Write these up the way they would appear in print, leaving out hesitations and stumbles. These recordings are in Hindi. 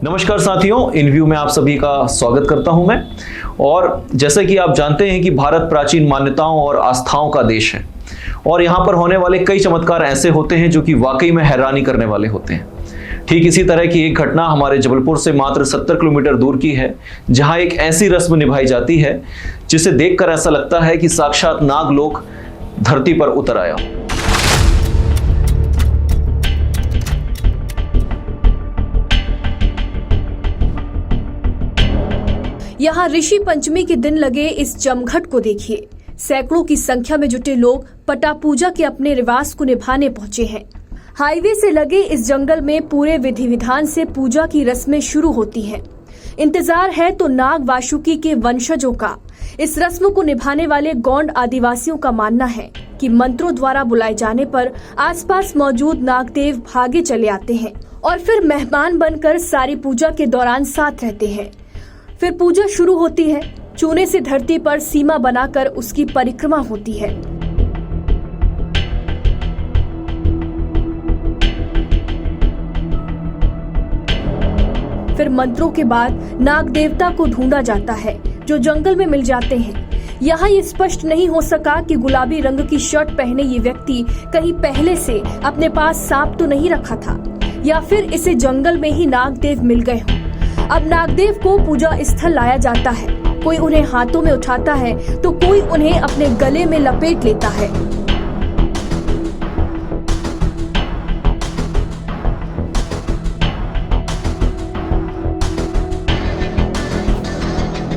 नमस्कार साथियों, इन व्यू में आप सभी का स्वागत करता हूं मैं। और जैसे कि आप जानते हैं कि भारत प्राचीन मान्यताओं और आस्थाओं का देश है और यहाँ पर होने वाले कई चमत्कार ऐसे होते हैं जो कि वाकई में हैरानी करने वाले होते हैं। ठीक इसी तरह की एक घटना हमारे जबलपुर से मात्र 70 किलोमीटर दूर की है, जहां एक ऐसी रस्म निभाई जाती है जिसे देखकर ऐसा लगता है कि साक्षात नागलोक धरती पर उतर आया। यहाँ ऋषि पंचमी के दिन लगे इस जमघट को देखिए। सैकड़ों की संख्या में जुटे लोग पटा पूजा के अपने रिवाज को निभाने पहुंचे हैं। हाईवे से लगे इस जंगल में पूरे विधि विधान से पूजा की रस्में शुरू होती हैं। इंतजार है तो नाग वासुकी के वंशजों का। इस रस्म को निभाने वाले गौंड आदिवासियों का मानना है कि मंत्रों द्वारा बुलाए जाने पर आसपास मौजूद नागदेव भागे चले आते हैं और फिर मेहमान बनकर सारी पूजा के दौरान साथ रहते हैं। फिर पूजा शुरू होती है। चूने से धरती पर सीमा बनाकर उसकी परिक्रमा होती है। फिर मंत्रों के बाद नाग देवता को ढूंढा जाता है, जो जंगल में मिल जाते हैं। यहाँ ये स्पष्ट नहीं हो सका कि गुलाबी रंग की शर्ट पहने ये व्यक्ति कहीं पहले से अपने पास सांप तो नहीं रखा था, या फिर इसे जंगल में ही नागदेव मिल गए हों। अब नागदेव को पूजा स्थल लाया जाता है। कोई उन्हें हाथों में उठाता है तो कोई उन्हें अपने गले में लपेट लेता है।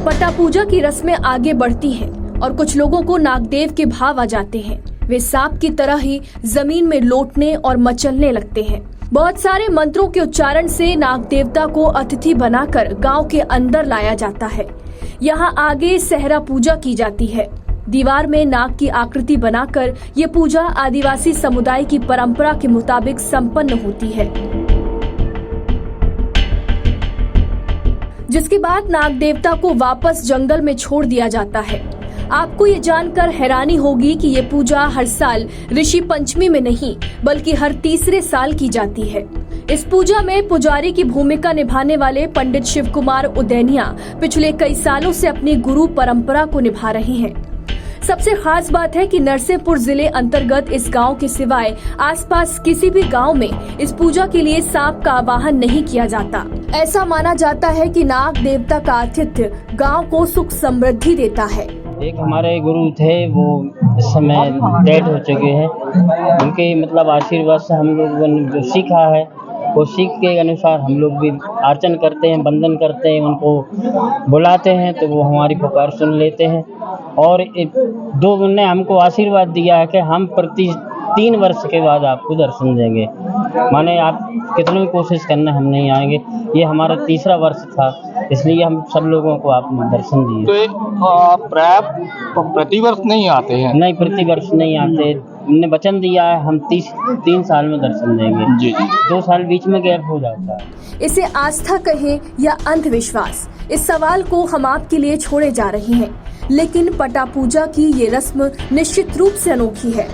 पटा पूजा की रस्में आगे बढ़ती हैं और कुछ लोगों को नागदेव के भाव आ जाते हैं। वे सांप की तरह ही जमीन में लौटने और मचलने लगते हैं। बहुत सारे मंत्रों के उच्चारण से नाग देवता को अतिथि बनाकर गांव के अंदर लाया जाता है। यहाँ आगे सहरा पूजा की जाती है। दीवार में नाग की आकृति बनाकर ये पूजा आदिवासी समुदाय की परंपरा के मुताबिक संपन्न होती है। जिसके बाद नाग देवता को वापस जंगल में छोड़ दिया जाता है। आपको ये जानकर हैरानी होगी कि ये पूजा हर साल ऋषि पंचमी में नहीं बल्कि हर तीसरे साल की जाती है। इस पूजा में पुजारी की भूमिका निभाने वाले पंडित शिव कुमार उदैनिया पिछले कई सालों से अपनी गुरु परंपरा को निभा रहे हैं। सबसे खास बात है कि नरसिंहपुर जिले अंतर्गत इस गांव के सिवाय आसपास किसी भी गांव में इस पूजा के लिए सांप का आवाहन नहीं किया जाता। ऐसा माना जाता है कि नाग देवता का आतिथ्य गांव को सुख समृद्धि देता है। एक हमारे गुरु थे, वो इस समय डेड हो चुके हैं। उनके मतलब आशीर्वाद से हम लोगों ने जो सीखा है वो सीख के अनुसार हम लोग भी अर्चन करते हैं, वंदन करते हैं, उनको बुलाते हैं तो वो हमारी पुकार सुन लेते हैं। और दो उन्होंने हमको आशीर्वाद दिया है कि हम प्रति 3 वर्ष के बाद आपको दर्शन देंगे। माने आप कितनी भी कोशिश करना हम नहीं आएंगे। ये हमारा तीसरा वर्ष था, इसलिए हम सब लोगों को आप दर्शन दिए। तो प्रतिवर्ष नहीं आते हैं? नहीं, प्रतिवर्ष नहीं आते। हमने वचन दिया है हम 3 साल में दर्शन देंगे। जी। 2 साल बीच में गैप हो जाता है। इसे आस्था कहें या अंधविश्वास, इस सवाल को हम आपके लिए छोड़े जा रहे हैं। लेकिन पटा पूजा की ये रस्म निश्चित रूप से अनोखी है।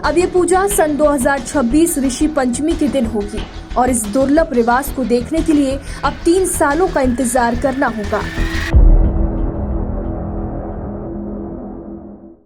अब ये पूजा सन 2026 ऋषि पंचमी के दिन होगी और इस दुर्लभ रिवाज को देखने के लिए अब 3 सालों का इंतजार करना होगा।